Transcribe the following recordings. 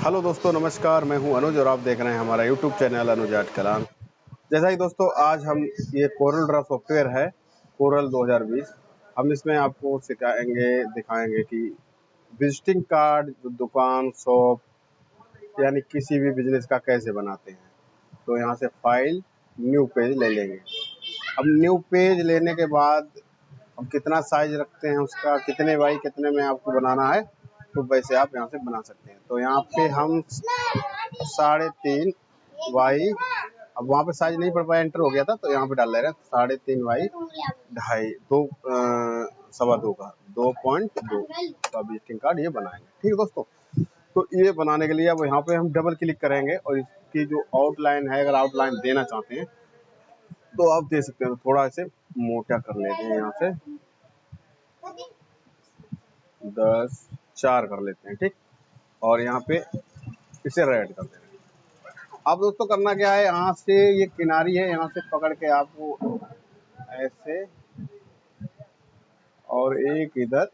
Hello दोस्तों, नमस्कार। मैं हूं अनुज और आप देख रहे हैं हमारा यूट्यूब चैनल अनुज आर्ट कलाम। जैसा कि दोस्तों आज हम ये कोरल ड्रा सॉफ्टवेयर है कोरल 2020। हम इसमें आपको दिखाएंगे कि विजिटिंग कार्ड जो दुकान शॉप यानी किसी भी बिजनेस का कैसे बनाते हैं। तो यहाँ से फाइल न्यू पेज ले लेंगे। अब न्यू पेज लेने के बाद हम कितना साइज रखते हैं, उसका कितने बाई कितने में आपको बनाना है तो वैसे आप यहाँ से बना सकते हैं। तो यहाँ पे हम 3.5 बाई, अब वहाँ पे साइज नहीं पड़ पाया, एंटर हो गया था तो यहाँ पे डाल ले रहे हैं 3.5 बाई 2.5 दो 2.25 का 2.2 का विजिटिंग कार्ड ये बनाएंगे। ठीक है दोस्तों, तो ये बनाने के लिए अब यहाँ पे हम डबल क्लिक करेंगे और इसकी जो आउटलाइन है, अगर आउटलाइन देना चाहते हैं तो आप दे सकते हैं। तो थोड़ा इसे मोटा कर लेते हैं, यहाँ से 10:4 कर लेते हैं। ठीक, और यहाँ पे इसे रेड कर देंगे। अब दोस्तों करना क्या है, यहाँ से ये किनारी है, यहाँ से पकड़ के आपको ऐसे और एक इधर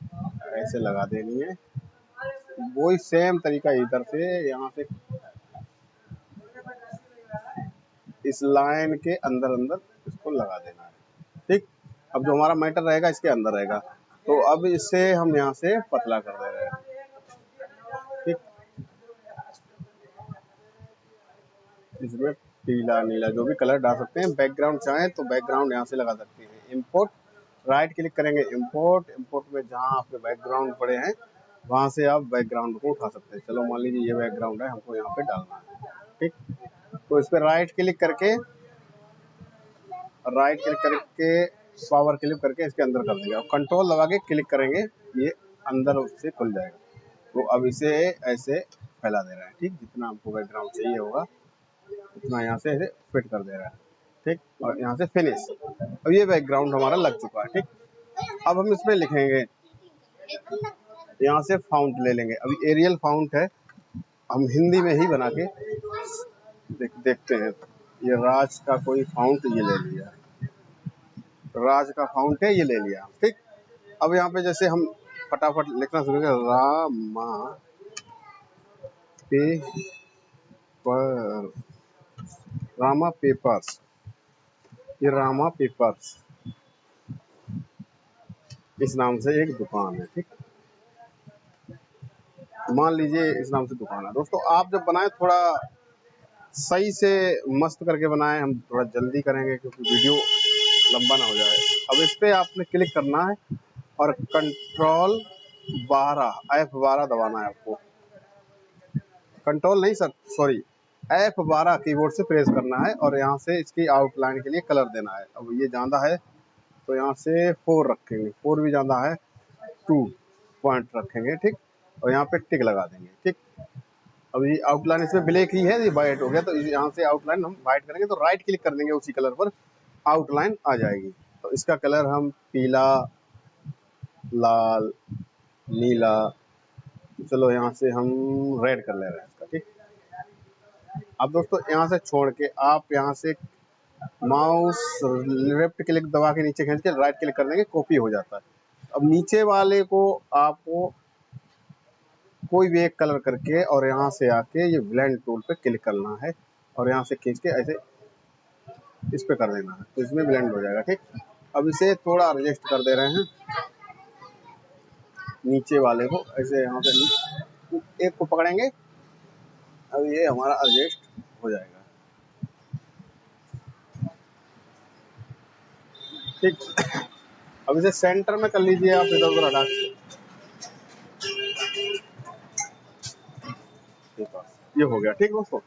ऐसे लगा देनी है। वही सेम तरीका इधर से यहाँ से इस लाइन के अंदर अंदर इसको लगा देना है। ठीक, अब जो हमारा मैटर रहेगा इसके अंदर रहेगा। तो अब इसे हम यहाँ से पतला कर दे रहे हैं। ठीक, इसमें पीला नीला जो भी कलर डाल सकते हैं। बैकग्राउंड चाहें तो बैकग्राउंड यहाँ से लगा सकते हैं। इंपोर्ट, राइट क्लिक करेंगे, इंपोर्ट में जहाँ आपके बैकग्राउंड पड़े हैं वहां से आप बैकग्राउंड को उठा सकते हैं। चलो मान लीजिए ये बैकग्राउंड है, हमको यहाँ पे डालना है। ठीक, तो इस पर राइट क्लिक करके पावर क्लिक करके इसके अंदर कर देंगे और कंट्रोल दबा के क्लिक करेंगे, ये अंदर उससे खुल जाएगा। तो अब इसे ऐसे फैला दे रहा है। ठीक, जितना हमको बैकग्राउंड चाहिए होगा उतना यहाँ से ऐसे फिट कर दे रहा है। ठीक, और यहाँ से फिनिश। अब ये बैकग्राउंड हमारा लग चुका है। ठीक, अब हम इसमें लिखेंगे, यहाँ से फाउंट ले लेंगे। अभी एरियल फाउंट है, हम हिंदी में ही बना के देखते हैं। ये राज का कोई फाउंट ये ले लिया, राज का फाउंट है, ये ले लिया। ठीक, अब यहाँ पे जैसे हम फटाफट लिखना शुरू करें, पेपर, रामा पेपर्स, ये रामा पेपर्स इस नाम से एक दुकान है। ठीक, मान लीजिए इस नाम से दुकान है। दोस्तों आप जब बनाए थोड़ा सही से मस्त करके बनाएं, हम थोड़ा जल्दी करेंगे क्योंकि वीडियो लंबा ना हो जाए। अब इस पे आपने क्लिक करना है और कंट्रोल 12 F12 दबाना है आपको। कंट्रोल नहीं सर, सॉरी, F12 कीबोर्ड से प्रेस करना है और यहाँ से इसकी आउटलाइन के लिए कलर देना है। अब ये ज्यादा है तो यहाँ से 4 रखेंगे, 4 भी ज्यादा है 2 पॉइंट रखेंगे। ठीक, और यहाँ पे टिक लगा देंगे। ठीक, अब ये आउटलाइन इसमें ब्लैक ही है, ये वाइट हो गया तो यहाँ से आउटलाइन हम वाइट करेंगे तो राइट क्लिक कर देंगे, उसी कलर पर आउटलाइन आ जाएगी। तो इसका कलर हम पीला, लाल, नीला, चलो यहाँ से हम रेड कर ले रहे हैं इसका। ठीक, अब दोस्तों यहाँ से छोड़ के आप यहाँ से माउस लेफ्ट क्लिक दबा के नीचे खींच के राइट क्लिक कर देंगे, कॉपी हो जाता है। अब नीचे वाले को आपको कोई भी एक कलर करके और यहाँ से आके ये ब्लेंड टूल पे क्लिक करना है और यहाँ से खींच के ऐसे इस पे कर देना है तो इसमें ब्लेंड हो जाएगा। ठीक, अब इसे थोड़ा एडजस्ट कर दे रहे हैं, नीचे वाले को ऐसे यहाँ पे एक को पकड़ेंगे, अब ये हमारा एडजस्ट हो जाएगा। ठीक, अब इसे सेंटर में कर लीजिए आप, इधर उधर हटा के। ये हो गया। ठीक दोस्तों,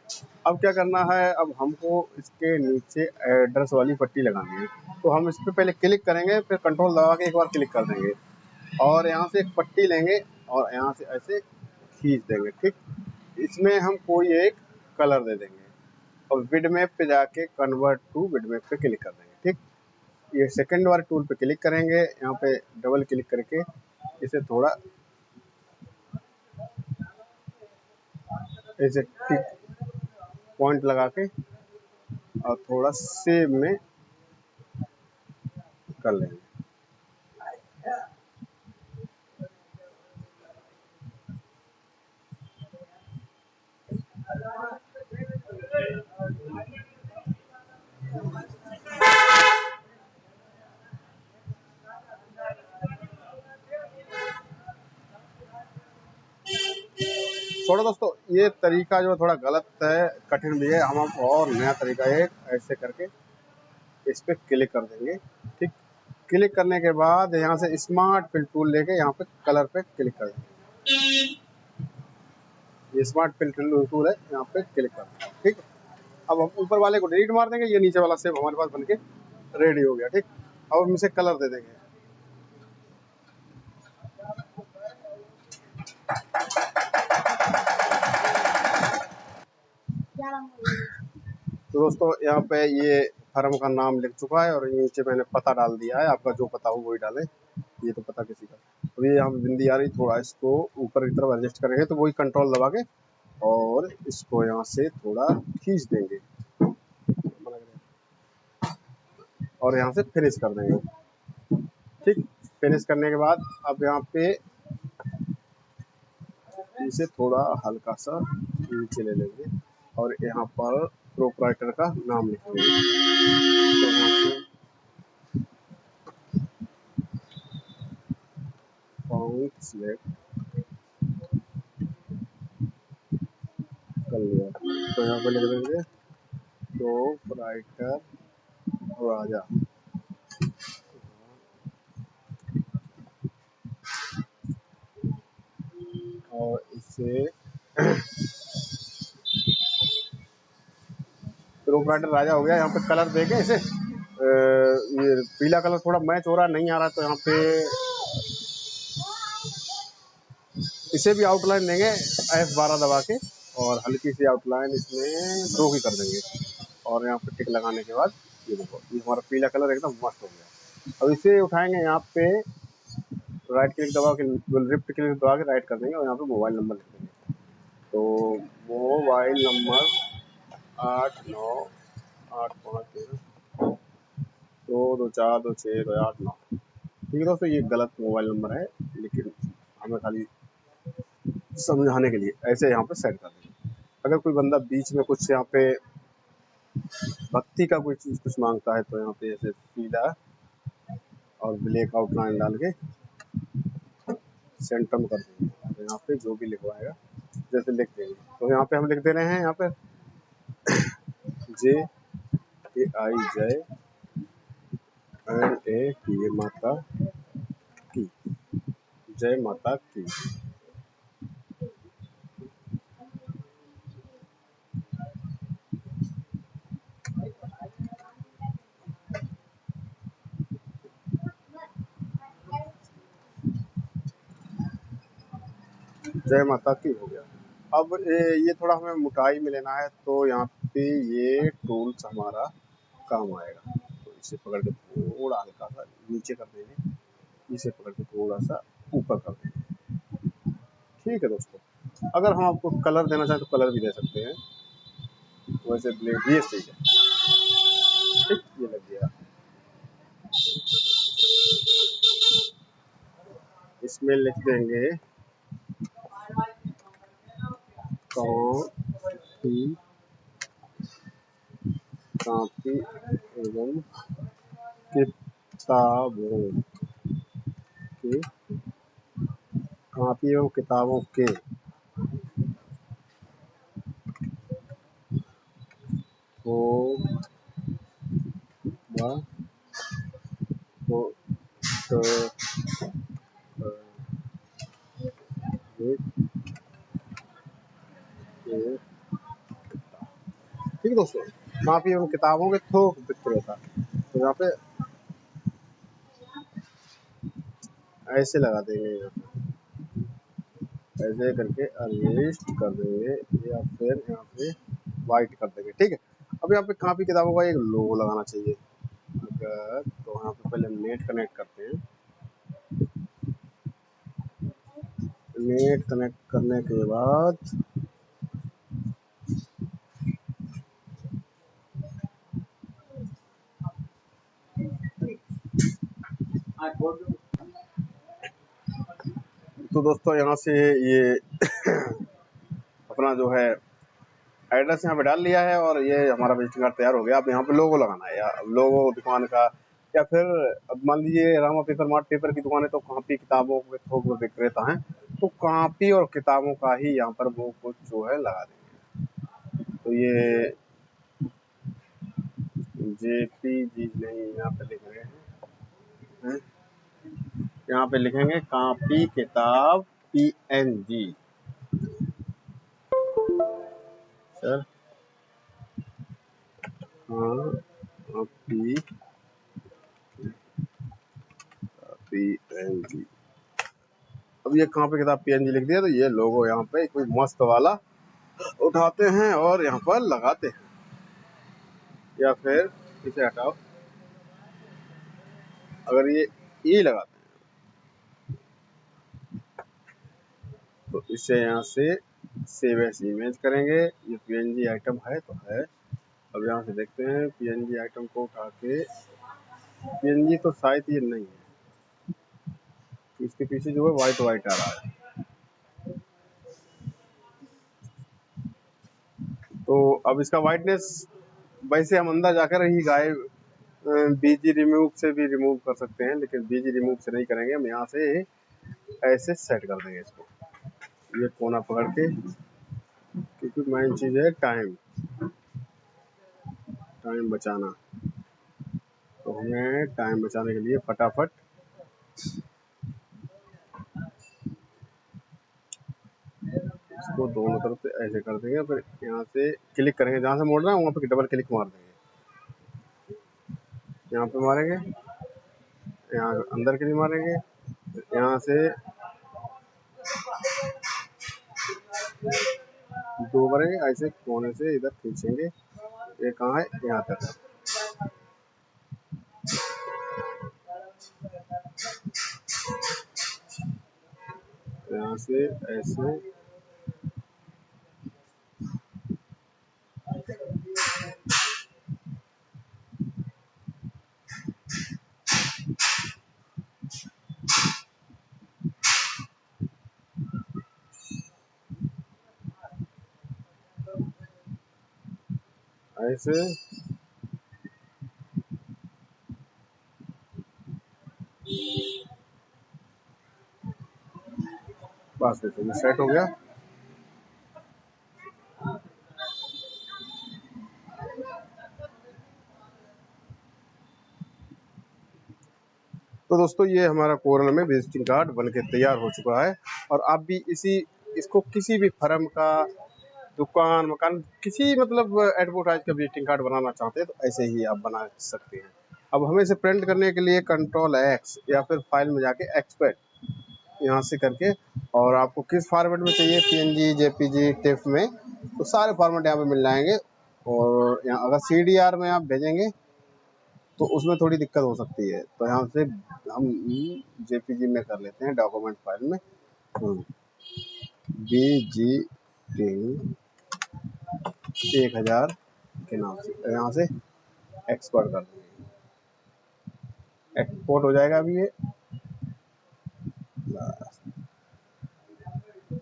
अब क्या करना है, अब हमको इसके नीचे एड्रेस वाली पट्टी लगानी है। तो हम इस पर पहले क्लिक करेंगे, फिर कंट्रोल दबा के एक बार क्लिक कर देंगे और यहाँ से एक पट्टी लेंगे और यहाँ से ऐसे खींच देंगे। ठीक, इसमें हम कोई एक कलर दे देंगे और बिटमैप पे जाके कन्वर्ट टू बिटमैप पे क्लिक कर देंगे। ठीक, ये सेकंड वाले टूल पे क्लिक करेंगे, यहाँ पे डबल क्लिक करके इसे थोड़ा ऐसे टिक पॉइंट लगा के और थोड़ा सेव में कर लेंगे। थोड़ा दोस्तों ये तरीका जो थोड़ा गलत है, कठिन भी है। हम आपको और नया तरीका है, ऐसे करके इस पे क्लिक कर देंगे। ठीक, क्लिक करने के बाद यहाँ से स्मार्ट फिल टूल लेके यहाँ पे कलर पे क्लिक कर देंगे। ये स्मार्ट फिल टूल है, यहाँ पे क्लिक कर देंगे। ठीक, अब हम ऊपर वाले को डिलीट मार देंगे, ये नीचे वाला सेव हमारे पास बनके रेडी हो गया। ठीक, अब हम इसे कलर दे देंगे। तो दोस्तों यहाँ पे ये फर्म का नाम लिख चुका है और नीचे मैंने पता डाल दिया है। आपका जो पता हो वही डालें, ये तो पता किसी का। तो ये हम बिंदी आ रही, थोड़ा इसको ऊपर की तरफ एडजस्ट करेंगे, तो वही कंट्रोल दबा के और इसको यहाँ से थोड़ा खींच देंगे और यहाँ से फिनिश कर देंगे। ठीक, फिनिश करने के बाद अब यहाँ पे इसे थोड़ा हल्का सा नीचे ले लेंगे और यहाँ पर प्रोप्राइटर का नाम लिखेंगे। तो यहाँ पे फाउंड सिलेक्ट कर लिया, तो यहाँ पे लिख देंगे प्रोप्राइटर राजा। और इसे प्रोप्राइटर राजा हो गया। यहाँ पे कलर देके इसे ये पीला कलर थोड़ा मैच हो रहा नहीं आ रहा, तो यहाँ पे इसे भी आउटलाइन देंगे F12 दबा के और हल्की सी आउटलाइन इसमें दो की कर देंगे और यहाँ पे टिक लगाने के बाद ये देखो ये हमारा पीला कलर एकदम मस्त हो गया। अब इसे उठाएंगे, यहाँ पे राइट क्लिक दबा के लेफ्ट क्लिक दबा के राइट कर देंगे और यहाँ पे मोबाइल नंबर लिख देंगे। तो मोबाइल नंबर 898513 2242628 9। ठीक है दोस्तों, ये गलत मोबाइल नंबर है, लेकिन हमें खाली समझाने के लिए ऐसे यहाँ पे सेट कर देंगे। अगर कोई बंदा बीच में कुछ यहाँ पे भक्ति का कोई चीज कुछ मांगता है, तो यहाँ पे ऐसे पीला और ब्लैक आउटलाइन डाल के सेंटर में कर देंगे। तो यहाँ पे जो भी लिखवाएगा जैसे लिख देंगे, तो यहाँ पे हम लिख दे रहे हैं, यहाँ पे JAI जय MATA माता की, जय माता की। जय माता की हो गया। अब ये थोड़ा हमें मोटाई में लेना है, तो यहाँ पे ये टूल्स हमारा काम आएगा। तो इसे पकड़ के थोड़ा हल्का सा नीचे कर देंगे, इसे पकड़ के थोड़ा सा ऊपर कर देंगे। ठीक है दोस्तों, अगर हम आपको कलर देना चाहें तो कलर भी दे सकते हैं, वैसे ब्लेड ये सही है। ठीक, ये लग गया। इसमें लिख देंगे कॉपी कॉपी एवं किताबों के, कॉपी एवं किताबों के हो तो ठीक है दोस्तों, कॉपी एवं किताबों के थोक विक्रेता। तो यहाँ पे ऐसे लगा देंगे, यहाँ पे ऐसे करके अरेस्ट कर देंगे या फिर यहाँ पे वाइट कर देंगे। ठीक है, अब यहाँ पे कॉपी किताबों का एक लोगो लगाना चाहिए। अगर तो यहाँ पे पहले नेट कनेक्ट करते हैं। नेट कनेक्ट करने के बाद तो दोस्तों यहाँ से ये अपना जो है एड्रेस यहाँ पे डाल लिया है और ये हमारा विजिटिंग कार्ड तैयार हो गया। अब यहाँ पे लोगो लगाना है, या लोगो दुकान का या फिर अब मान लीजिए रामा पेपर मार्ट पेपर की दुकान है तो कॉपी किताबों के थोक में विक्रेता हैं, तो कॉपी और किताबों का ही यहाँ पर वो कुछ जो है लगा देंगे। तो ये JPG नहीं, यहाँ पे लिख रहे हैं, यहाँ पे लिखेंगे कॉपी किताब PNG सर। हाँ, PNG। अब ये कहाँ पे किताब PNG लिख दिया, तो ये लोगो यहाँ पे कोई मस्त वाला उठाते हैं और यहाँ पर लगाते हैं, या फिर इसे हटाओ, अगर ये E लगाते हैं तो इसे यहाँ से सेव एज इमेज करेंगे। ये PNG आइटम है तो है। अब यहाँ से देखते हैं PNG आइटम को उठा के, PNG तो शायद ये नहीं है, इसके पीछे जो है व्हाइट व्हाइट आ रहा है। तो अब इसका वाइटनेस वैसे हम अंदर जाकर ही गायब BG रिमूव से भी रिमूव कर सकते हैं, लेकिन BG रिमूव से नहीं करेंगे, हम यहाँ से ऐसे सेट कर देंगे इसको, ये कोना पकड़ के, क्योंकि मेन चीज है टाइम बचाना। तो हमें टाइम बचाने के लिए फटाफट इसको दोनों तरफ से ऐसे कर देंगे, फिर यहाँ से क्लिक करेंगे, जहाँ से मोड़ रहे हैं वहाँ पे डबल क्लिक मार देंगे, यहाँ पे मारेंगे, यहाँ अंदर के लिए मारेंगे, यहाँ से दो करेंगे, ऐसे कोने से इधर खींचेंगे, ये कहाँ है, यहाँ तक। यहाँ से ऐसे ऐसे बस, देखो सेट हो गया। तो दोस्तों ये हमारा कोरल में विजिटिंग कार्ड बनके तैयार हो चुका है, और आप भी इसको किसी भी फर्म का, दुकान मकान, किसी मतलब एडवर्टाइज का विजिटिंग कार्ड बनाना चाहते हैं तो ऐसे ही आप बना सकते हैं। अब हमें इसे प्रिंट करने के लिए Ctrl+X या फिर फाइल में जाके एक्सपेक्ट यहाँ से करके, और आपको किस फॉर्मेट में चाहिए, PNG, JPG, टिफ में, तो सारे फॉर्मेट यहाँ पे मिल जाएंगे। और यहाँ अगर CDR में आप भेजेंगे तो उसमें थोड़ी दिक्कत हो सकती है, तो यहाँ से हम JPG में कर लेते हैं, डॉक्यूमेंट फाइल में विजिटिंग 1000 के नाम से, यहाँ से एक्सपोर्ट कर देंगे, एक्सपोर्ट हो जाएगा। अभी ये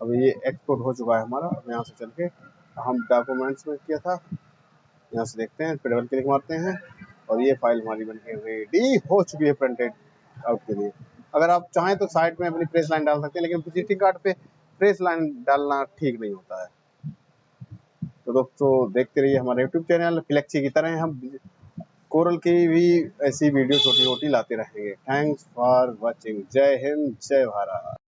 अभी ये एक्सपोर्ट हो चुका है हमारा। अब यहाँ से चल के हम डॉक्यूमेंट्स में किया था, यहाँ से देखते हैं, फिर डबल क्लिक मारते हैं और ये फाइल हमारी बनके रेडी हो चुकी है प्रिंटेड आउट के लिए। अगर आप चाहें तो साइड में अपनी प्रेस लाइन डाल सकते हैं, लेकिन विजिटिंग कार्ड पे प्रेस लाइन डालना ठीक नहीं होता है। तो दोस्तों देखते रहिए हमारे यूट्यूब चैनल फ्लेक्सी की तरह, हम कोरल की भी ऐसी वीडियो छोटी छोटी लाते रहेंगे। Thanks for watching. जय हिंद, जय भारत।